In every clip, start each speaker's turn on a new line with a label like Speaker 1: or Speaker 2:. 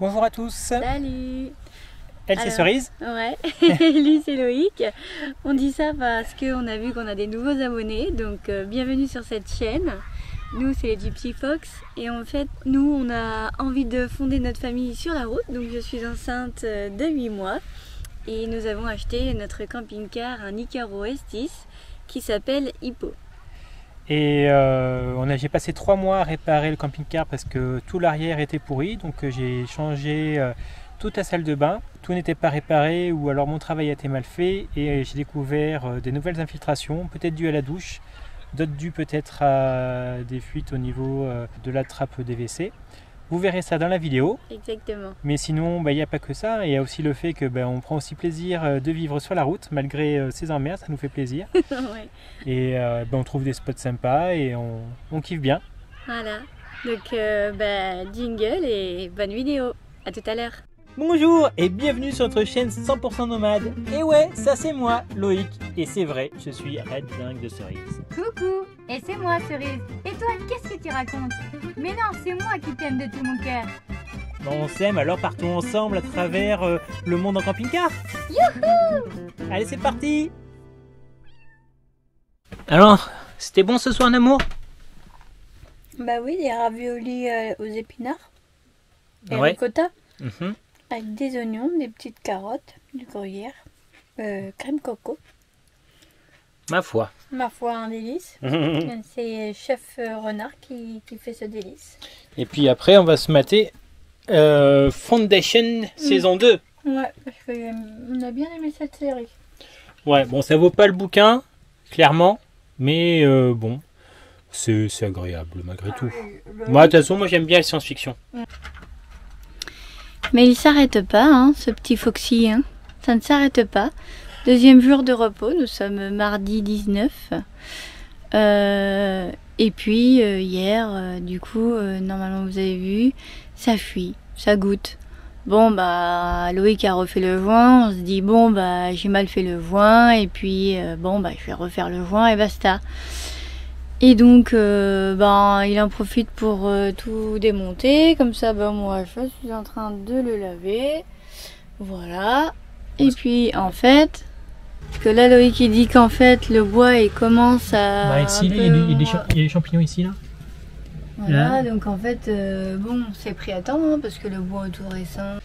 Speaker 1: Bonjour à tous.
Speaker 2: Salut.
Speaker 1: Elle c'est Cerise.
Speaker 2: Ouais, lui c'est Loïc. On dit ça parce qu'on a vu qu'on a des nouveaux abonnés, donc bienvenue sur cette chaîne. Nous c'est les Gypsy Fox et en fait nous on a envie de fonder notre famille sur la route. Donc je suis enceinte de 8 mois et nous avons acheté notre camping-car, un Icaro S10 qui s'appelle Hippo.
Speaker 1: Et j'ai passé 3 mois à réparer le camping-car parce que tout l'arrière était pourri. Donc j'ai changé toute la salle de bain. Tout n'était pas réparé ou alors mon travail a été mal fait. Et j'ai découvert des nouvelles infiltrations, peut-être dues à la douche, d'autres dues peut-être à des fuites au niveau de la trappe des WC. Vous verrez ça dans la vidéo.
Speaker 2: Exactement.
Speaker 1: Mais sinon, il n'y a pas que ça. Il y a aussi le fait que on prend aussi plaisir de vivre sur la route, malgré ces emmerdes, ça nous fait plaisir.
Speaker 2: Ouais.
Speaker 1: Et on trouve des spots sympas et on kiffe bien.
Speaker 2: Voilà. Donc jingle et bonne vidéo. À tout à l'heure.
Speaker 1: Bonjour et bienvenue sur notre chaîne 100% nomade. Et ouais, ça c'est moi, Loïc. Et c'est vrai, je suis Red Dingue de Cerise.
Speaker 3: Coucou, et c'est moi Cerise. Et toi, qu'est-ce que tu racontes? Mais non, c'est moi qui t'aime de tout mon cœur.
Speaker 1: On s'aime, alors partons ensemble à travers le monde en camping-car.
Speaker 3: Youhou!
Speaker 1: Allez, c'est parti. Alors, c'était bon ce soir en amour?
Speaker 2: Bah oui, des raviolis aux épinards et
Speaker 1: Ouais.
Speaker 2: ricotta.
Speaker 1: Mhm.
Speaker 2: Avec des oignons, des petites carottes, du gruyère, crème coco.
Speaker 1: Ma foi.
Speaker 2: Ma foi, un délice. C'est Chef Renard qui fait ce délice.
Speaker 1: Et puis après, on va se mater Foundation saison 2.
Speaker 2: Ouais, parce qu'on a bien aimé cette série.
Speaker 1: Ouais, bon, ça vaut pas le bouquin, clairement, mais bon, c'est agréable malgré tout. Moi, de toute façon, moi j'aime bien la science-fiction.
Speaker 2: Mais il s'arrête pas, hein, ce petit Foxy. Hein. Ça ne s'arrête pas. Deuxième jour de repos, nous sommes mardi 19. Et puis hier, du coup, normalement vous avez vu, ça fuit, ça goûte. Bon bah Loïc a refait le joint, on se dit bon bah j'ai mal fait le joint et puis je vais refaire le joint et basta. Et donc il en profite pour tout démonter, comme ça moi je suis en train de le laver. Voilà. Et puis en fait, parce que là Loïc il dit qu'en fait le bois il commence à
Speaker 1: Ici,
Speaker 2: un
Speaker 1: il y a
Speaker 2: peu-
Speaker 1: des champignons ici, là.
Speaker 2: Voilà, donc en fait, c'est pris à temps hein, parce que le bois est tout récent.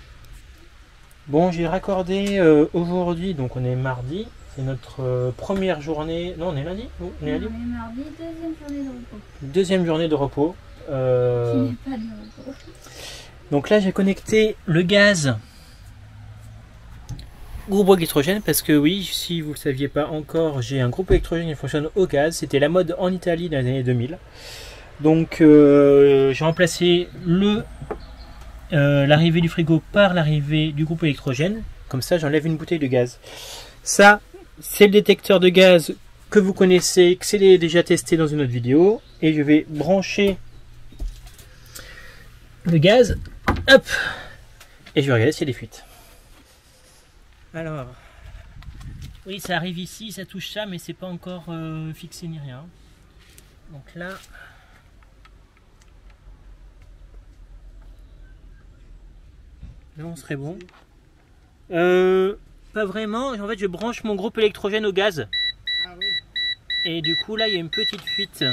Speaker 1: Bon, j'ai raccordé aujourd'hui, donc on est mardi, c'est notre première journée. Non, on est lundi. On est lundi.
Speaker 2: On est mardi, deuxième journée de repos.
Speaker 1: Deuxième journée de repos.
Speaker 2: Il n'y a pas de repos.
Speaker 1: Donc là, j'ai connecté le gaz groupe électrogène parce que oui, si vous ne saviez pas encore, j'ai un groupe électrogène qui fonctionne au gaz. C'était la mode en Italie dans les années 2000. Donc j'ai remplacé l'arrivée du frigo par l'arrivée du groupe électrogène. Comme ça, j'enlève une bouteille de gaz. Ça, c'est le détecteur de gaz que vous connaissez, que c'est déjà testé dans une autre vidéo. Et je vais brancher le gaz. Hop. Et je vais regarder s'il y a des fuites. Alors, oui, ça arrive ici, ça touche ça, mais c'est pas encore fixé ni rien. Donc là, on serait bon. Pas vraiment. En fait, je branche mon groupe électrogène au gaz. Ah oui. Et du coup, là, il y a une petite fuite.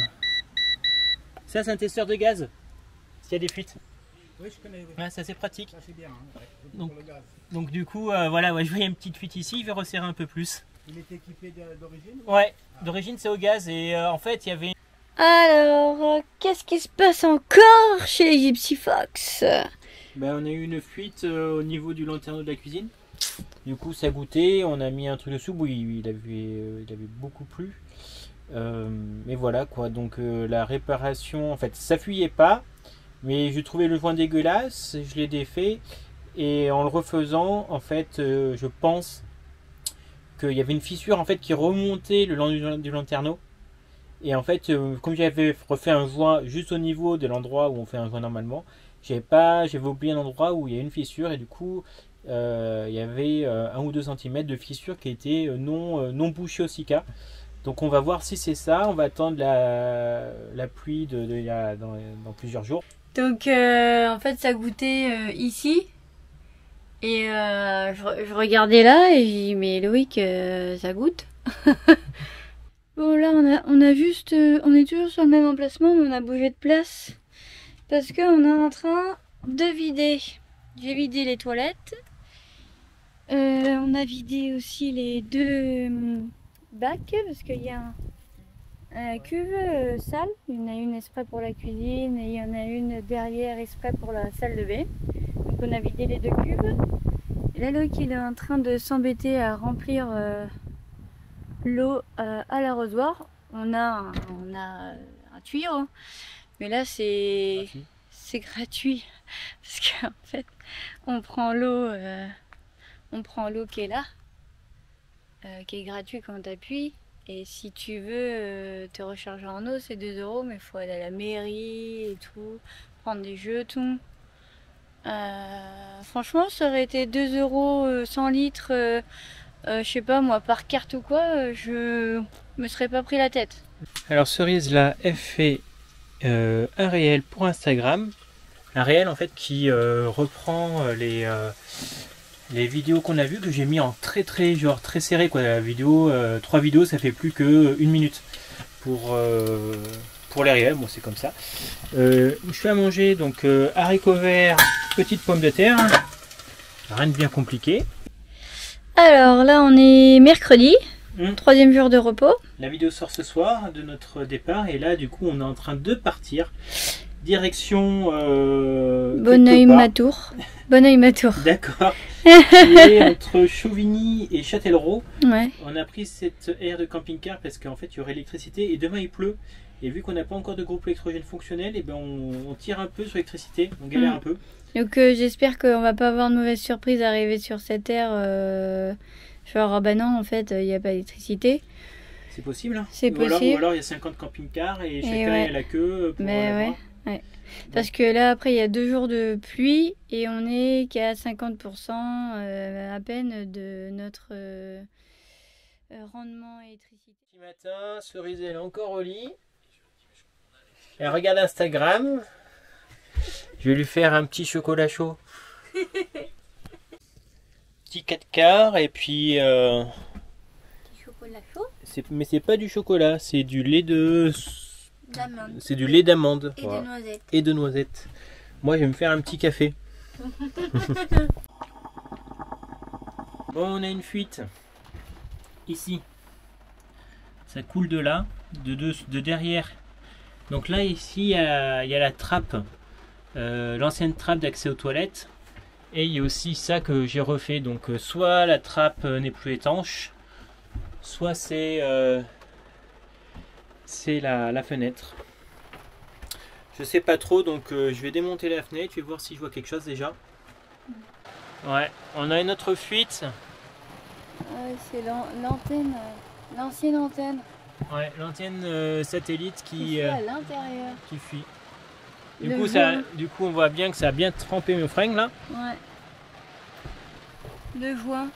Speaker 1: Ça, c'est un testeur de gaz. S'il y a des fuites.
Speaker 4: Oui, je connais. Oui.
Speaker 1: Ouais, ça, c'est pratique.
Speaker 4: Ça, c'est bien. Hein, ouais.
Speaker 1: Donc,
Speaker 4: Pour le gaz.
Speaker 1: Donc du coup, voilà, ouais, je voyais une petite fuite ici. Je vais resserrer un peu plus.
Speaker 4: Il est équipé d'origine?
Speaker 1: Ouais, d'origine, c'est au gaz. Et en fait, il y avait...
Speaker 2: Alors, qu'est-ce qui se passe encore chez les Gypsy Fox?
Speaker 1: On a eu une fuite au niveau du lanterneau de la cuisine. Du coup, ça goûtait. On a mis un truc dessous. Oui, il avait beaucoup plu. Mais voilà quoi. Donc la réparation, en fait, ça fuyait pas. Mais je trouvais le joint dégueulasse. Je l'ai défait. Et en le refaisant, en fait, je pense qu'il y avait une fissure en fait qui remontait le long du lanterneau. Et en fait, comme j'avais refait un joint juste au niveau de l'endroit où on fait un joint normalement, j'avais oublié un endroit où il y a une fissure et du coup, il y avait 1 ou 2 cm de fissure qui était non bouchée au Sika. Donc on va voir si c'est ça. On va attendre la pluie dans plusieurs jours.
Speaker 2: Donc en fait ça goûtait ici. Et je regardais là et j'ai dit mais Loïc ça goûte. Bon là on a juste, on est toujours sur le même emplacement mais on a bougé de place. Parce qu'on est en train de vider. J'ai vidé les toilettes. On a vidé aussi les 2 bacs parce qu'il y a un cuve sale. Il y en a une exprès pour la cuisine et il y en a une derrière exprès pour la salle de bain. Donc on a vidé les 2 cuves. Et là Loïc il est en train de s'embêter à remplir l'eau à l'arrosoir. On a un tuyau, hein. Mais là c'est gratuit parce qu'en fait on prend l'eau qui est là, qui est gratuit quand tu appuies. Et si tu veux te recharger en eau, c'est 2 €, mais il faut aller à la mairie et tout, prendre des jetons. Franchement, ça aurait été 2 € 100 litres, je sais pas moi, par carte ou quoi, je me serais pas pris la tête.
Speaker 1: Alors Cerise là, elle fait un réel pour Instagram. Un réel en fait qui reprend les vidéos qu'on a vues, que j'ai mis en très serré quoi. La vidéo, 3 vidéos ça fait plus que 1 minute pour les réels, bon c'est comme ça. Je fais à manger donc haricots verts, petites pommes de terre, rien de bien compliqué.
Speaker 2: Alors là on est mercredi, 3e jour de repos.
Speaker 1: La vidéo sort ce soir de notre départ et là du coup on est en train de partir direction
Speaker 2: Bonneuil-Matour. Bonneuil-Matour.
Speaker 1: D'accord. Et entre Chauvigny et Châtellerault,
Speaker 2: Ouais.
Speaker 1: on a pris cette aire de camping-car parce qu'en fait il y aurait l'électricité et demain il pleut. Et vu qu'on n'a pas encore de groupe électrogène fonctionnel, et ben on tire un peu sur l'électricité, on galère un peu.
Speaker 2: Donc j'espère qu'on va pas avoir de mauvaise surprise arriver sur cette aire. Genre, ah bah non, en fait, il n'y a pas d'électricité.
Speaker 1: C'est possible, hein.
Speaker 2: C'est possible.
Speaker 1: Ou alors il y a 50 camping-cars et chacun
Speaker 2: ouais.
Speaker 1: est à la queue pour
Speaker 2: Mais
Speaker 1: l'avoir.
Speaker 2: ouais. Parce que là, après, il y a 2 jours de pluie et on est qu'à 50% à peine de notre rendement électricité.
Speaker 1: Petit matin, Cerise elle est encore au lit. Elle regarde Instagram. Je vais lui faire un petit chocolat chaud. Petit 4 quarts et puis...
Speaker 2: Chocolat chaud
Speaker 1: mais c'est pas du chocolat, c'est du lait de...
Speaker 2: d'amande.
Speaker 1: C'est du lait d'amande.
Speaker 2: Et
Speaker 1: Voilà.
Speaker 2: de noisettes.
Speaker 1: Et de noisettes. Moi, je vais me faire un petit café. Bon, on a une fuite. Ici. Ça coule de là, de derrière. Donc là, ici, il y a la trappe. L'ancienne trappe d'accès aux toilettes. Et il y a aussi ça que j'ai refait. Donc, soit la trappe n'est plus étanche, soit c'est la fenêtre. Je sais pas trop, donc je vais démonter la fenêtre, je vais voir si je vois quelque chose déjà. Ouais, on a une autre fuite.
Speaker 2: C'est l'antenne, l'ancienne antenne.
Speaker 1: Ouais, l'antenne satellite qui
Speaker 2: à l'intérieur.
Speaker 1: qui fuit. Du coup, on voit bien que ça a bien trempé mes fringues là.
Speaker 2: Ouais. Le joint.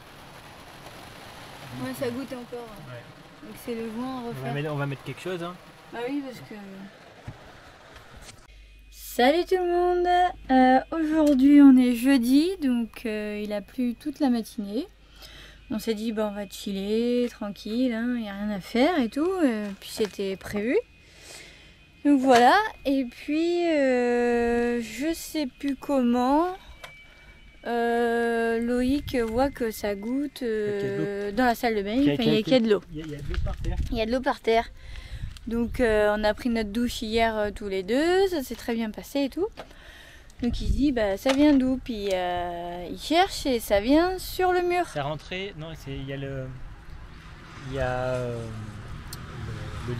Speaker 2: Ouais, ça goûte encore.
Speaker 1: Ouais.
Speaker 2: Donc c'est le joint à refaire.
Speaker 1: On va mettre quelque chose. Hein.
Speaker 2: Ah oui, parce que... Salut tout le monde. Aujourd'hui on est jeudi, donc il a plu toute la matinée. On s'est dit on va chiller, tranquille, il n'y a rien à faire et tout. Puis c'était prévu. Donc voilà, et puis je sais plus comment Loïc voit que ça goûte dans la salle de bain, il y a de l'eau.
Speaker 1: Il y a de l'eau par terre.
Speaker 2: Il y a de l'eau par terre. Donc on a pris notre douche hier tous les deux, ça s'est très bien passé et tout. Donc il se dit ça vient d'où, puis il cherche et ça vient sur le mur.
Speaker 1: Ça rentré, non, il y a le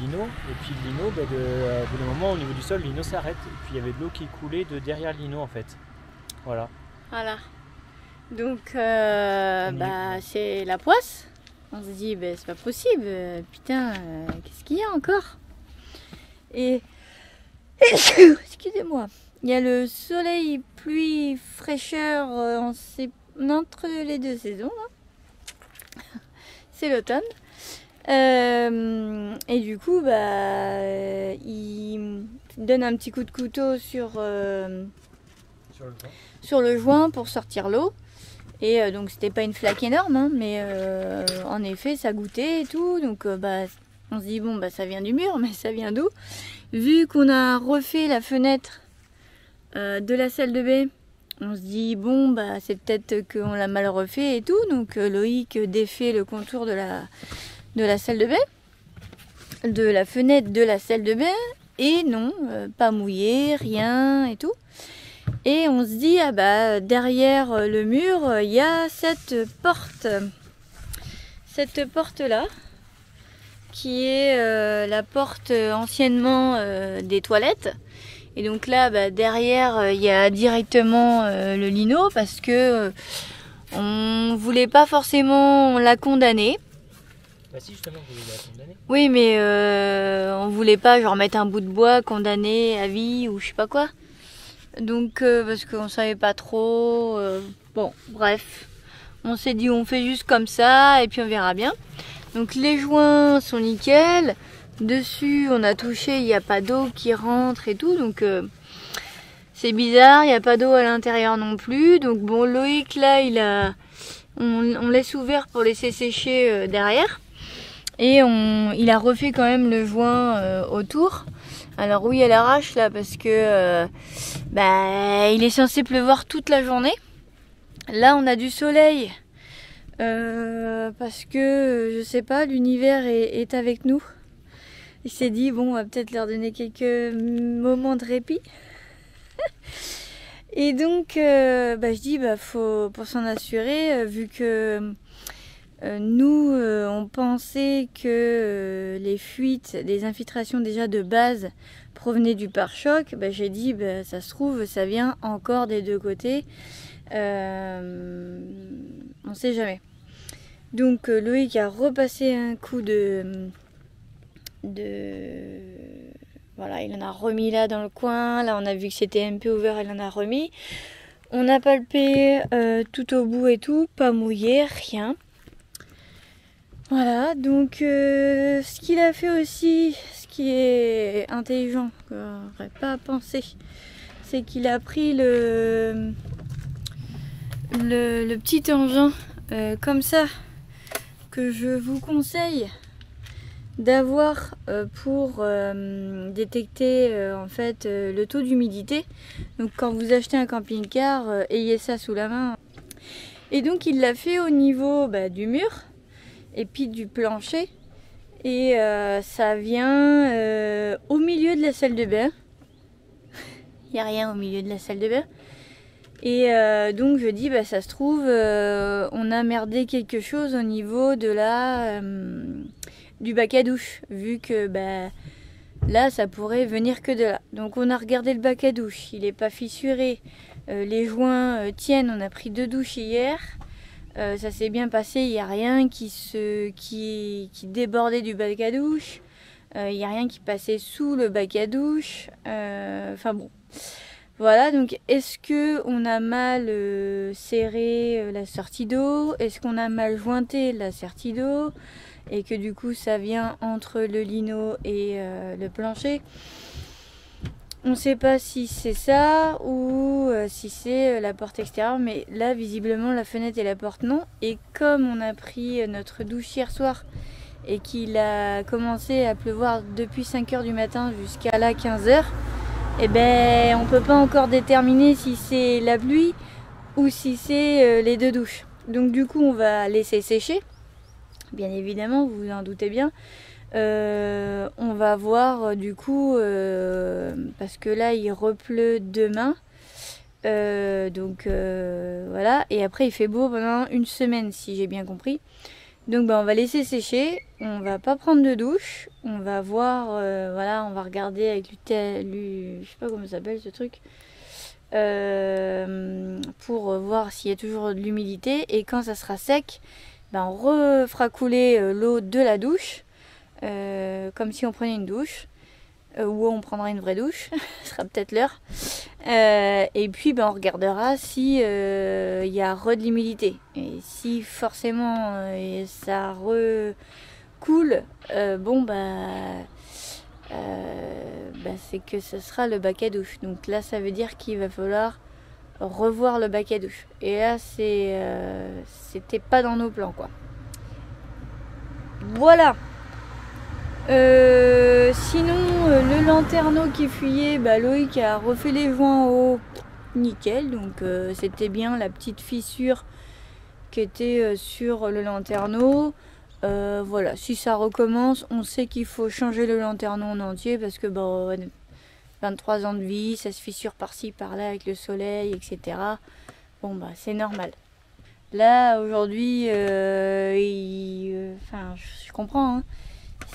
Speaker 1: lino, et puis le lino, de moment au niveau du sol, le lino s'arrête, et puis il y avait de l'eau qui coulait de derrière le lino en fait. Voilà.
Speaker 2: Voilà. Donc c'est la poisse. On se dit c'est pas possible, putain, qu'est-ce qu'il y a encore? Et excusez-moi, il y a le soleil, pluie, fraîcheur, entre les deux saisons là. C'est l'automne. Et du coup il donne un petit coup de couteau sur
Speaker 1: Sur le banc.
Speaker 2: sur le joint pour sortir l'eau. Et donc c'était pas une flaque énorme, hein, mais en effet ça goûtait et tout. Donc on se dit bon bah ça vient du mur, mais ça vient d'où? Vu qu'on a refait la fenêtre de la salle de bain, on se dit bon bah c'est peut-être qu'on l'a mal refait et tout. Donc Loïc défait le contour de la salle de bain, de la fenêtre de la salle de bain, et non, pas mouillé, rien et tout. Et on se dit, ah bah derrière le mur, il y a cette porte. Cette porte-là, qui est la porte anciennement des toilettes. Et donc là, bah, derrière, il y a directement le lino, parce que on voulait pas forcément la condamner.
Speaker 1: Bah si, justement, vous voulez la condamner.
Speaker 2: Oui, mais on voulait pas genre mettre un bout de bois, condamné à vie ou je sais pas quoi. Donc parce qu'on savait pas trop, bon bref, on s'est dit on fait juste comme ça et puis on verra bien. Donc les joints sont nickel, dessus on a touché, il n'y a pas d'eau qui rentre et tout, donc c'est bizarre, il n'y a pas d'eau à l'intérieur non plus. Donc bon, Loïc là on laisse ouvert pour laisser sécher derrière, et il a refait quand même le joint autour. Alors oui, elle arrache là parce que il est censé pleuvoir toute la journée. Là on a du soleil parce que je sais pas, l'univers est avec nous. Il s'est dit bon, on va peut-être leur donner quelques moments de répit. Et donc je dis faut pour s'en assurer, vu que nous on pensait que les fuites, les infiltrations déjà de base provenaient du pare-choc. J'ai dit ça se trouve ça vient encore des deux côtés, on sait jamais. Donc Loïc a repassé un coup de voilà, il en a remis là dans le coin. Là on a vu que c'était un peu ouvert, il en a remis. On a palpé tout au bout et tout, pas mouillé, rien. Voilà, donc ce qu'il a fait aussi, ce qui est intelligent, qu'on n'aurait pas pensé, c'est qu'il a pris le petit engin comme ça, que je vous conseille d'avoir pour détecter en fait le taux d'humidité. Donc quand vous achetez un camping-car, ayez ça sous la main. Et donc il l'a fait au niveau du mur et puis du plancher, et ça vient au milieu de la salle de bain. Il n'y a rien au milieu de la salle de bain, et donc je dis ça se trouve on a merdé quelque chose au niveau de du bac à douche, vu que là ça pourrait venir que de là. Donc on a regardé le bac à douche, il n'est pas fissuré, les joints tiennent, on a pris 2 douches hier. Ça s'est bien passé, il n'y a rien qui débordait du bac à douche, il n'y a rien qui passait sous le bac à douche, enfin bon. Voilà, donc est-ce qu'on a mal serré la sortie d'eau? Est-ce qu'on a mal jointé la sortie d'eau? Et que du coup ça vient entre le lino et le plancher? On ne sait pas si c'est ça ou si c'est la porte extérieure, mais là visiblement la fenêtre et la porte non. Et comme on a pris notre douche hier soir et qu'il a commencé à pleuvoir depuis 5 h du matin jusqu'à là 15 h, on peut pas encore déterminer si c'est la pluie ou si c'est les 2 douches. Donc du coup on va laisser sécher, bien évidemment, vous vous en doutez bien. On va voir du coup parce que là il repleut demain, donc voilà, et après il fait beau pendant une semaine si j'ai bien compris. Donc on va laisser sécher, on va pas prendre de douche, on va voir, voilà, on va regarder avec je sais pas comment ça s'appelle ce truc, pour voir s'il y a toujours de l'humidité, et quand ça sera sec, on refera couler l'eau de la douche. Comme si on prenait une douche, ou on prendra une vraie douche, ce sera peut-être l'heure, et puis on regardera si y a de l'humidité, et si forcément ça recoule, c'est que ce sera le bac à douche. Donc là, ça veut dire qu'il va falloir revoir le bac à douche. Et là, c'était pas dans nos plans, quoi. Voilà. Sinon, le lanterneau qui fuyait, Loïc a refait les joints au nickel. Donc c'était bien la petite fissure qui était sur le lanterneau. Voilà, si ça recommence, on sait qu'il faut changer le lanterneau en entier parce que 23 ans de vie, ça se fissure par-ci, par-là avec le soleil, etc. Bon, c'est normal. Là, aujourd'hui, je comprends, hein.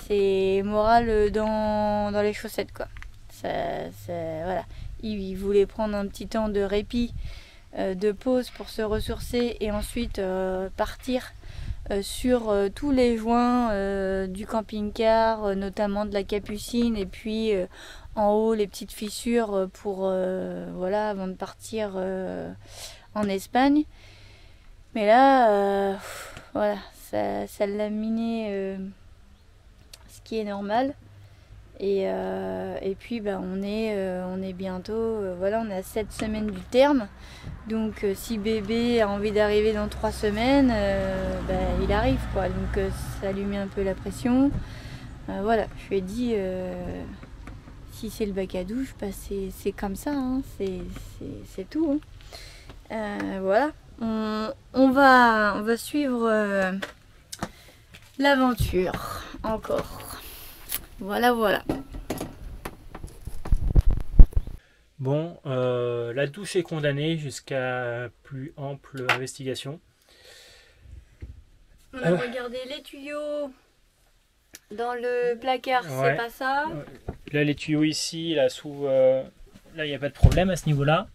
Speaker 2: C'est moral dans les chaussettes, quoi. Voilà. Il voulait prendre un petit temps de répit, de pause pour se ressourcer et ensuite partir sur tous les joints du camping-car, notamment de la Capucine, et puis en haut les petites fissures pour voilà, avant de partir en Espagne. Mais là, voilà, ça l'a miné, ce qui est normal. Et puis on est bientôt, voilà, on est à 7 semaines du terme. Donc si bébé a envie d'arriver dans 3 semaines, il arrive, quoi. Donc ça lui met un peu la pression. Voilà, je lui ai dit, si c'est le bac à douche, c'est comme ça, hein, c'est tout, hein. Voilà, on va suivre l'aventure encore. Voilà.
Speaker 1: Bon, la douche est condamnée jusqu'à plus ample investigation.
Speaker 2: On a regardé les tuyaux dans le placard,
Speaker 1: Ouais.
Speaker 2: c'est pas ça.
Speaker 1: Là, les tuyaux ici, là, là, il n'y a pas de problème à ce niveau-là.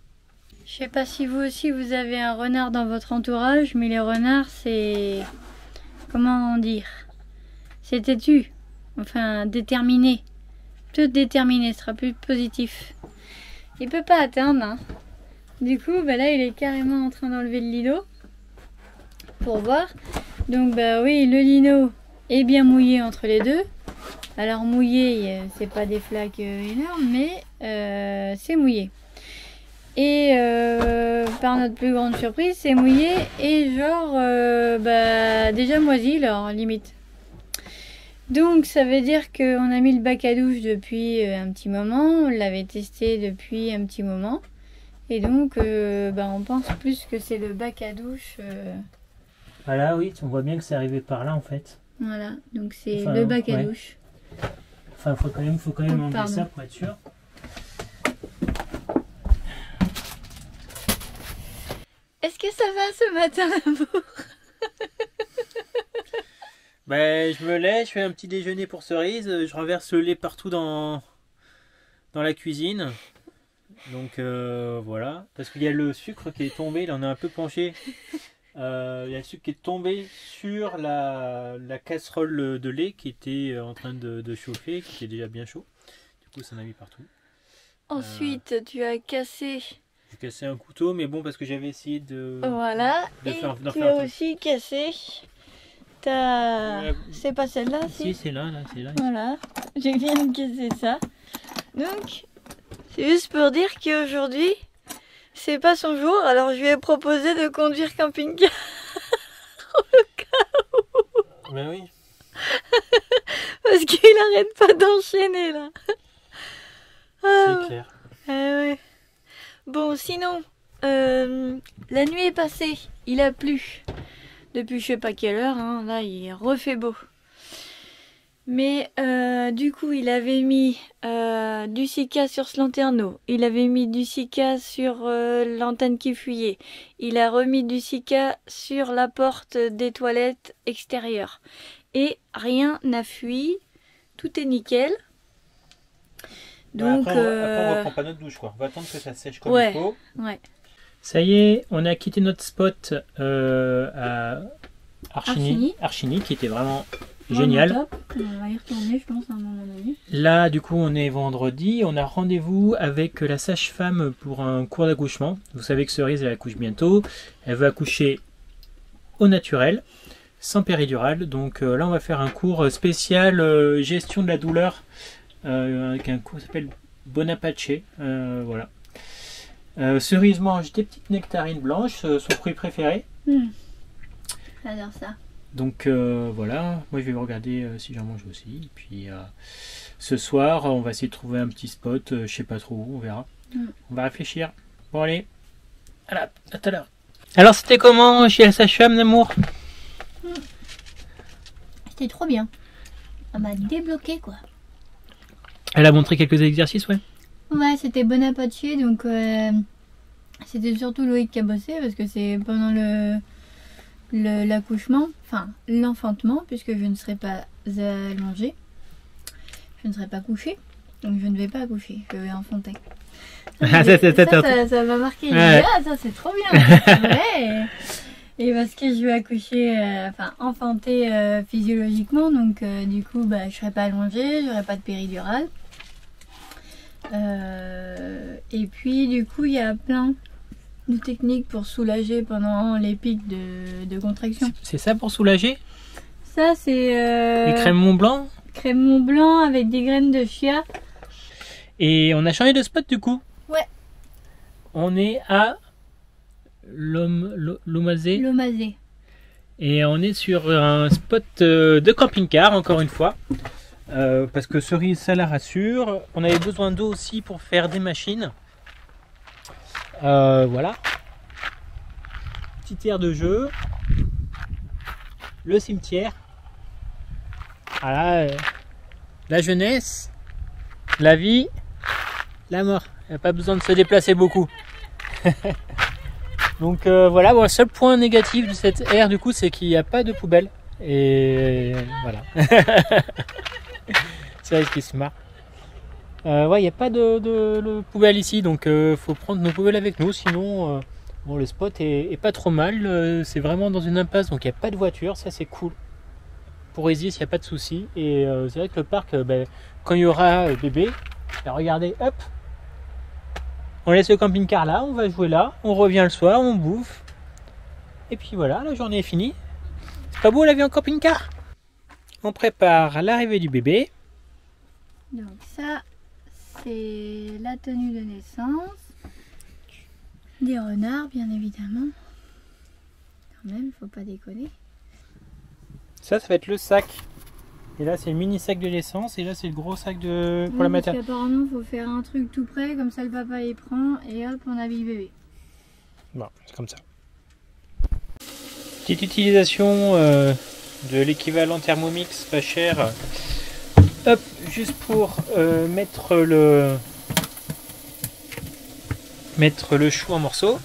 Speaker 2: Je sais pas si vous aussi vous avez un renard dans votre entourage, mais les renards, c'est... Comment dire? C'est têtu. Enfin, déterminé. Tout déterminé, ce sera plus positif. Il peut pas atteindre, hein. Du coup, là, il est carrément en train d'enlever le lino. Pour voir. Donc, oui, le lino est bien mouillé entre les deux. Alors, mouillé, c'est pas des flaques énormes, mais c'est mouillé. Et par notre plus grande surprise, c'est mouillé et genre, déjà moisi, alors, limite. Donc ça veut dire qu'on a mis le bac à douche depuis un petit moment, on l'avait testé depuis un petit moment. Et donc on pense plus que c'est le bac à douche.
Speaker 1: Voilà, oui, on voit bien que c'est arrivé par là en fait.
Speaker 2: Voilà, donc c'est le bac à douche.
Speaker 1: Enfin, faut quand même enlever
Speaker 2: pardon.
Speaker 1: ça pour être sûr.
Speaker 2: Est-ce que ça va ce matin, l'amour?
Speaker 1: Je me lève, je fais un petit déjeuner pour Cerise, je renverse le lait partout dans la cuisine. Donc voilà, parce qu'il y a le sucre qui est tombé, là on a un peu penché. Il y a le sucre qui est tombé sur la casserole de lait qui était en train de chauffer, qui était déjà bien chaud. Du coup ça en a mis partout.
Speaker 2: Ensuite, tu as cassé.
Speaker 1: J'ai cassé un couteau, mais bon, parce que j'avais essayé de...
Speaker 2: Voilà,
Speaker 1: de
Speaker 2: et
Speaker 1: faire
Speaker 2: tu
Speaker 1: un
Speaker 2: as
Speaker 1: truc.
Speaker 2: aussi cassé. C'est pas celle-là,
Speaker 1: Si, c'est là, c'est là.
Speaker 2: Voilà, j'ai bien cassé ça. Donc, c'est juste pour dire qu'aujourd'hui, c'est pas son jour, alors je lui ai proposé de conduire camping-car.
Speaker 1: Ben oui.
Speaker 2: Parce qu'il arrête pas d'enchaîner là.
Speaker 1: C'est clair.
Speaker 2: Ouais. Bon, sinon, la nuit est passée, il a plu. Depuis je sais pas quelle heure, hein. Là il refait beau. Mais du coup il avait mis du Sika sur ce lanterneau, il avait mis du Sika sur l'antenne qui fuyait, il a remis du Sika sur la porte des toilettes extérieures. Et rien n'a fui, tout est nickel. Donc,
Speaker 1: après, on reprend pas notre douche, quoi. On va attendre que ça sèche comme
Speaker 2: ouais,
Speaker 1: il faut.
Speaker 2: Ouais.
Speaker 1: Ça y est, on a quitté notre spot à Archigny, qui était vraiment génial.
Speaker 2: Top. On va y retourner, je pense, à un moment donné.
Speaker 1: Là, du coup, on est vendredi. On a rendez-vous avec la sage-femme pour un cours d'accouchement. Vous savez que Cerise, elle accouche bientôt. Elle veut accoucher au naturel, sans péridurale. Donc là, on va faire un cours spécial gestion de la douleur avec un coup qui s'appelle Bonapace. Voilà. Cerise mange des petites nectarines blanches, son fruit préféré.
Speaker 2: J'adore ça.
Speaker 1: Donc voilà, moi je vais regarder si j'en mange aussi. Et puis ce soir, on va essayer de trouver un petit spot, je sais pas trop où, on verra. On va réfléchir. Bon allez, à tout à l'heure. Alors c'était comment chez Elsa Cham, d'amour?
Speaker 2: C'était trop bien. Ça m'a débloqué quoi.
Speaker 1: Elle a montré quelques exercices, ouais.
Speaker 2: Ouais, c'était Bonapace, donc c'était surtout Loïc qui a bossé parce que c'est pendant l'accouchement, enfin l'enfantement, puisque je ne serai pas allongée, je ne serai pas couchée, donc je ne vais pas accoucher, je vais enfanter. Ça m'a marqué,
Speaker 1: Ouais.
Speaker 2: ah ça c'est trop bien, c'est vrai. Et parce que je vais accoucher, enfin enfanter physiologiquement, donc du coup bah, je serai pas allongée, j'aurai pas de péridurale. Et puis du coup il y a plein de techniques pour soulager pendant les pics de contraction.
Speaker 1: C'est ça pour soulager?
Speaker 2: Ça c'est
Speaker 1: Les crèmes Mont Blanc?
Speaker 2: crème Mont Blanc avec des graines de chia.
Speaker 1: Et on a changé de spot du coup?
Speaker 2: Ouais.
Speaker 1: On est à Lomazé.
Speaker 2: Lomazé.
Speaker 1: Et on est sur un spot de camping-car, encore une fois. Parce que Cerise, ça la rassure. On avait besoin d'eau aussi pour faire des machines. Voilà. Petite aire de jeu. Le cimetière. Voilà. La jeunesse. La vie. La mort. Il n'y a pas besoin de se déplacer beaucoup. Donc voilà, bon, le seul point négatif de cette aire du coup, c'est qu'il n'y a pas de poubelle. Et voilà. C'est vrai qu'il se marre. Ouais, il n'y a pas de poubelle ici, donc faut prendre nos poubelles avec nous. Sinon, bon, le spot est pas trop mal. C'est vraiment dans une impasse, donc il n'y a pas de voiture. Ça, c'est cool. Pour Isis, il n'y a pas de souci. Et c'est vrai que le parc, quand il y aura bébé, regardez, hop, on laisse le camping-car là, on va jouer là, on revient le soir, on bouffe. Et puis voilà, la journée est finie. C'est pas beau la vie en camping-car? On prépare l'arrivée du bébé.
Speaker 2: Donc ça c'est la tenue de naissance. Des renards bien évidemment. Quand même, faut pas déconner.
Speaker 1: Ça va être le sac. Et là, c'est le mini sac de l'essence. Et là, c'est le gros sac pour la maternité.
Speaker 2: Apparemment, il faut faire un truc tout près, comme ça le papa il prend et hop, on habille bébé.
Speaker 1: Bon, c'est comme ça. Petite utilisation de l'équivalent Thermomix pas cher. Hop, juste pour mettre le chou en morceaux.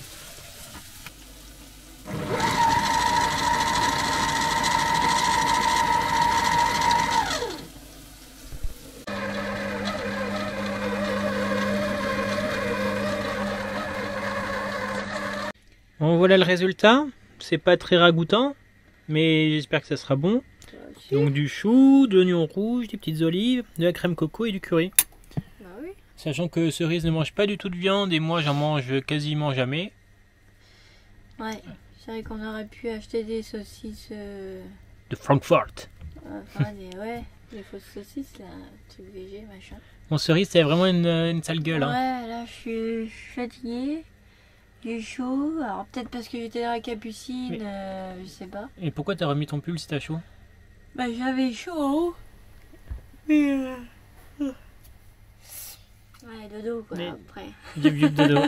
Speaker 1: Bon, voilà le résultat. C'est pas très ragoûtant, mais j'espère que ça sera bon. Donc du chou, de l'oignon rouge, des petites olives, de la crème coco et du curry.
Speaker 2: Bah oui.
Speaker 1: Sachant que Cerise ne mange pas du tout de viande et moi j'en mange quasiment jamais.
Speaker 2: Ouais, c'est vrai qu'on aurait pu acheter des saucisses.
Speaker 1: De Francfort.
Speaker 2: Enfin, des fausses saucisses, là, truc végé, machin.
Speaker 1: Bon, Cerise, c'est vraiment une sale gueule.
Speaker 2: Ouais,
Speaker 1: Hein.
Speaker 2: là je suis fatiguée. J'ai chaud, alors peut-être parce que j'étais dans la capucine, je sais pas.
Speaker 1: Et pourquoi t'as remis ton pull si t'as chaud?
Speaker 2: Bah j'avais chaud. Mais ouais, dodo quoi,
Speaker 1: Mais-
Speaker 2: après.
Speaker 1: Du vieux dodo.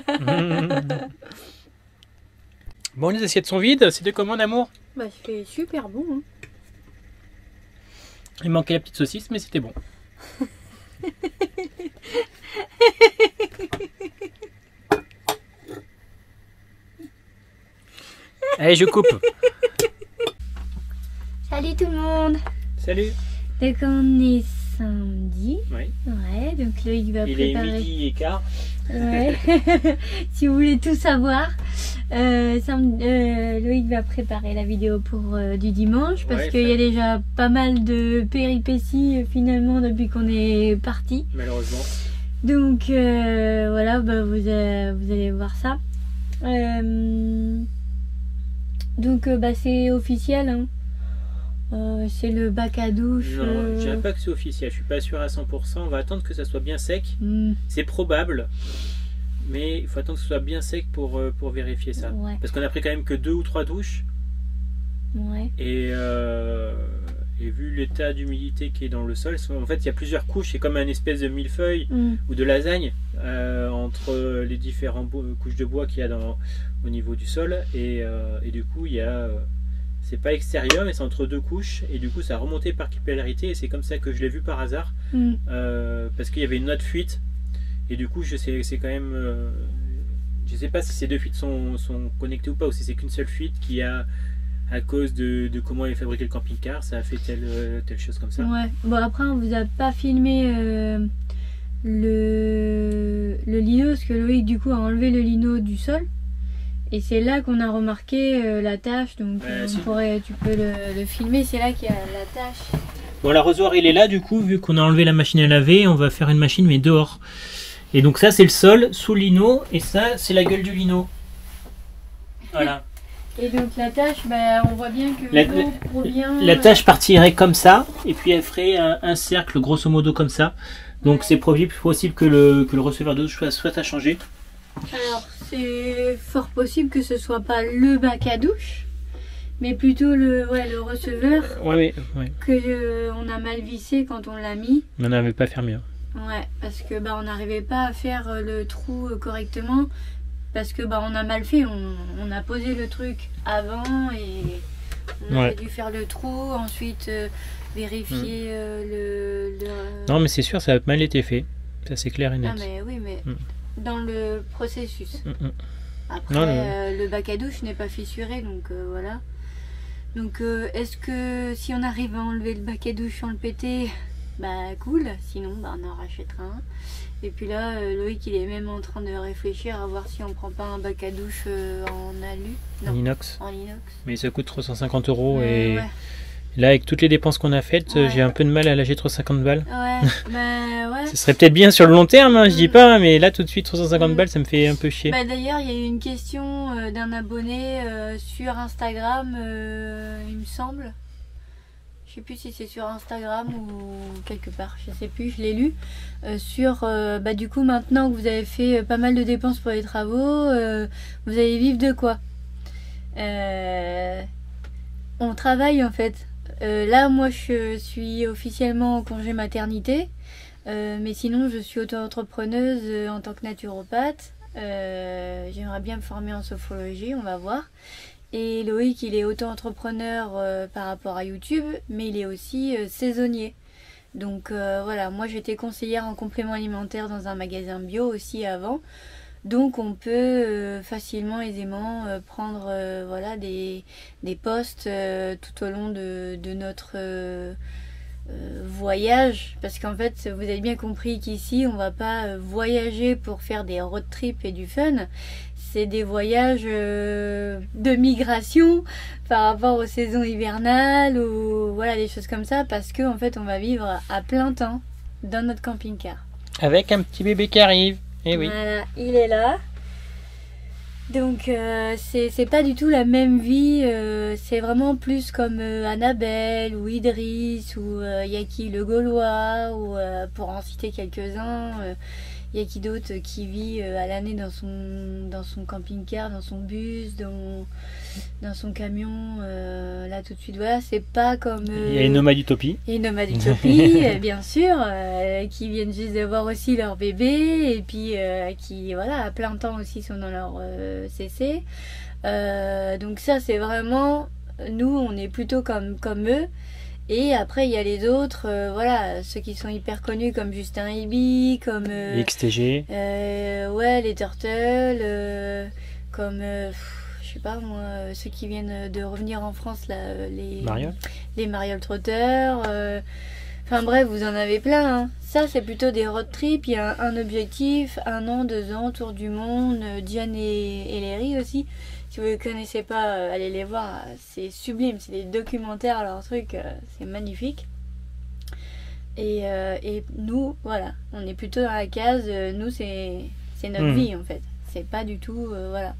Speaker 1: Bon, les assiettes sont vides. C'était comment, d'amour?
Speaker 2: Bah c'est super bon. Hein.
Speaker 1: Il manquait la petite saucisse, mais c'était bon. Allez, je coupe.
Speaker 2: Salut tout le monde.
Speaker 1: Salut.
Speaker 2: Donc on est samedi.
Speaker 1: Oui.
Speaker 2: Ouais, donc Loïc va
Speaker 1: Il est
Speaker 2: préparer.
Speaker 1: midi et quart.
Speaker 2: Ouais. Si vous voulez tout savoir, Loïc va préparer la vidéo pour du dimanche parce
Speaker 1: Ouais,
Speaker 2: qu'il y a
Speaker 1: ça.
Speaker 2: déjà pas mal de péripéties finalement depuis qu'on est parti.
Speaker 1: Malheureusement.
Speaker 2: Donc voilà, bah, vous allez voir ça. Donc bah, c'est officiel. Hein. C'est le bac à douche.
Speaker 1: Non, je dirais pas que c'est officiel. Je suis pas sûr à 100%. On va attendre que ça soit bien sec.
Speaker 2: Hmm,
Speaker 1: C'est probable, mais il faut attendre que ce soit bien sec pour vérifier ça.
Speaker 2: ouais,
Speaker 1: Parce qu'on a pris quand même que 2 ou 3 douches.
Speaker 2: ouais.
Speaker 1: Et vu l'état d'humidité qui est dans le sol, en fait il y a plusieurs couches, c'est comme un espèce de millefeuille
Speaker 2: Hmm,
Speaker 1: ou de lasagne entre les différentes couches de bois qu'il y a au niveau du sol. Et du coup, c'est pas extérieur, mais c'est entre deux couches. Et du coup, ça a remonté par capillarité. Et c'est comme ça que je l'ai vu par hasard.
Speaker 2: hmm.
Speaker 1: Parce qu'il y avait une autre fuite. Et du coup, c'est quand même. Je sais pas si ces deux fuites sont connectées ou pas, ou si c'est qu'une seule fuite qui a. À cause de comment est fabriqué le camping-car, ça a fait telle chose comme ça.
Speaker 2: Ouais. Bon, après, on vous a pas filmé le lino, parce que Loïc, du coup, a enlevé le lino du sol. Et c'est là qu'on a remarqué la tache. Donc,
Speaker 1: Si.
Speaker 2: tu peux le filmer. C'est là qu'il y a la tache.
Speaker 1: Bon, l'arrosoir il est là, du coup, vu qu'on a enlevé la machine à laver, on va faire une machine mais dehors. Et donc ça c'est le sol sous le lino, et ça c'est la gueule du lino. Voilà.
Speaker 2: Et donc, la tache, on voit bien que
Speaker 1: La-
Speaker 2: l'eau provient.
Speaker 1: La tache partirait comme ça, et puis elle ferait un cercle grosso modo comme ça. Donc c'est possible que le receveur d'eau soit à changer.
Speaker 2: Alors, c'est fort possible que ce soit pas le bac à douche, mais plutôt le receveur
Speaker 1: Ouais.
Speaker 2: que on a mal vissé quand on l'a mis.
Speaker 1: On n'avait pas fermé.
Speaker 2: Ouais, parce que on n'arrivait pas à faire le trou correctement, parce que on a mal fait. On a posé le truc avant et on
Speaker 1: Ouais.
Speaker 2: aurait dû faire le trou, ensuite vérifier
Speaker 1: Non mais c'est sûr, ça a mal été fait. Ça c'est clair et net.
Speaker 2: Ah, mais oui, mais
Speaker 1: Mm.
Speaker 2: dans le processus. Après,
Speaker 1: Non,
Speaker 2: le bac à douche n'est pas fissuré, donc voilà. Donc, est-ce que si on arrive à enlever le bac à douche sans le péter, cool. Sinon, on en rachètera un. Et puis là, Loïc, il est même en train de réfléchir à voir si on prend pas un bac à douche en alu.
Speaker 1: En
Speaker 2: Non,
Speaker 1: inox.
Speaker 2: en inox.
Speaker 1: Mais ça coûte 350 € et
Speaker 2: Ouais.
Speaker 1: là avec toutes les dépenses qu'on a faites,
Speaker 2: Ouais.
Speaker 1: j'ai un peu de mal à lâcher 350 balles.
Speaker 2: Ouais, ouais.
Speaker 1: Ce serait peut-être bien sur le long terme, hein, je dis
Speaker 2: Mm.
Speaker 1: pas, mais là tout de suite 350
Speaker 2: Mm.
Speaker 1: balles ça me fait un peu chier.
Speaker 2: D'ailleurs, il y a eu une question d'un abonné sur Instagram, il me semble. Je sais plus si c'est sur Instagram ou quelque part, je sais plus, je l'ai lu. Sur, du coup, maintenant que vous avez fait pas mal de dépenses pour les travaux, vous allez vivre de quoi? On travaille en fait. Là, moi, je suis officiellement en congé maternité. Mais sinon, je suis auto-entrepreneuse en tant que naturopathe. J'aimerais bien me former en sophrologie, on va voir. Et Loïc, il est auto-entrepreneur par rapport à YouTube, mais il est aussi saisonnier. Donc voilà, moi j'étais conseillère en complément alimentaire dans un magasin bio aussi avant. Donc on peut facilement, aisément prendre des postes tout au long de notre voyage, parce qu'en fait vous avez bien compris qu'ici on va pas voyager pour faire des road trips et du fun, c'est des voyages de migration par rapport aux saisons hivernales ou des choses comme ça, parce que en fait on va vivre à plein temps dans notre camping-car.
Speaker 1: Avec un petit bébé qui arrive, eh oui.
Speaker 2: Voilà, il est là. Donc c'est pas du tout la même vie, c'est vraiment plus comme Annabelle ou Idriss ou Yaki le Gaulois, ou pour en citer quelques-uns, Yaki d'autres qui vit à l'année dans son camping-car, dans son bus, dans son camion, là tout de suite, voilà, c'est pas comme...
Speaker 1: Il y a une nomade utopie.
Speaker 2: Et Nomade Utopie, bien sûr, qui viennent juste de voir aussi leur bébé, et puis qui, à plein temps aussi sont dans leur CC. Donc ça, c'est vraiment, nous, on est plutôt comme eux. Et après, il y a les autres, ceux qui sont hyper connus, comme Justin Ibi, comme...
Speaker 1: Les XTG.
Speaker 2: les Turtles, comme... je sais pas moi, ceux qui viennent de revenir en France, là, les Mariole Trotteurs, enfin bref, vous en avez plein, hein. Ça c'est plutôt des road trips, il y a un objectif, 1 an, 2 ans, tour du monde, Diane et Léry aussi. Si vous ne connaissez pas, allez les voir, c'est sublime, c'est des documentaires, leur truc, c'est magnifique. Et nous, on est plutôt dans la case, nous c'est notre vie en fait. C'est pas du tout,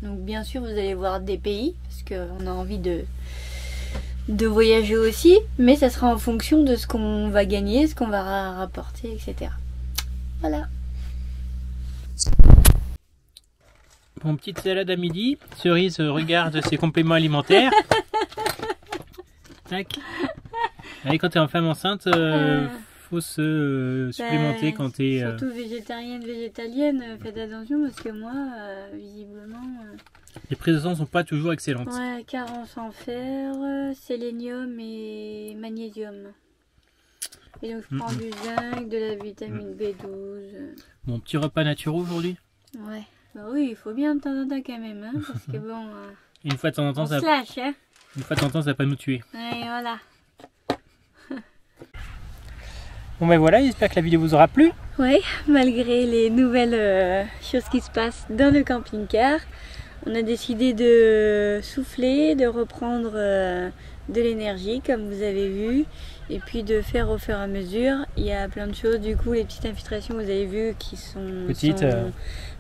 Speaker 2: Donc bien sûr, vous allez voir des pays, parce qu'on a envie de de voyager aussi, mais ça sera en fonction de ce qu'on va gagner, ce qu'on va rapporter, etc. Voilà.
Speaker 1: Bon, petite salade à midi. Cerise regarde ses compléments alimentaires. Tac. Et quand t'es en femme enceinte, faut se supplémenter quand t'es...
Speaker 2: Surtout végétarienne, végétalienne, faites attention parce que moi, visiblement...
Speaker 1: Les prises de sang sont pas toujours excellentes.
Speaker 2: Ouais, carence en fer, sélénium et magnésium. Et donc je prends du zinc, de la vitamine B12.
Speaker 1: Bon, petit repas naturel aujourd'hui.
Speaker 2: Ouais, bah oui, il faut bien de temps en temps quand même, hein, parce que bon...
Speaker 1: Une fois de temps en temps,
Speaker 2: on
Speaker 1: ça...
Speaker 2: se lâche, hein.
Speaker 1: Une fois de temps en temps, ça va pas nous tuer.
Speaker 2: Ouais, voilà.
Speaker 1: Bon ben voilà, j'espère que la vidéo vous aura plu.
Speaker 2: Oui, malgré les nouvelles choses qui se passent dans le camping-car, on a décidé de souffler, de reprendre de l'énergie comme vous avez vu, et puis de faire au fur et à mesure. Il y a plein de choses, du coup les petites infiltrations vous avez vu qui sont
Speaker 1: petites,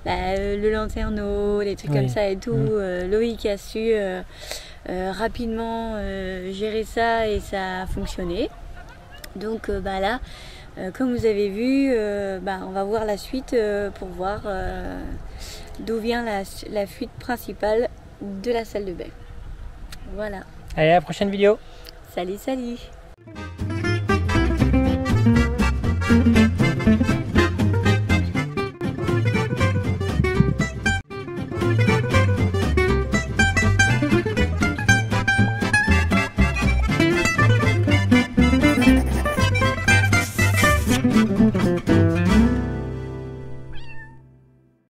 Speaker 2: le lanterneau, les trucs comme ça et tout. Loïc a su rapidement gérer ça et ça a fonctionné. Donc là, comme vous avez vu, on va voir la suite pour voir d'où vient la fuite principale de la salle de bain. Voilà.
Speaker 1: Allez, à la prochaine vidéo.
Speaker 2: Salut, salut!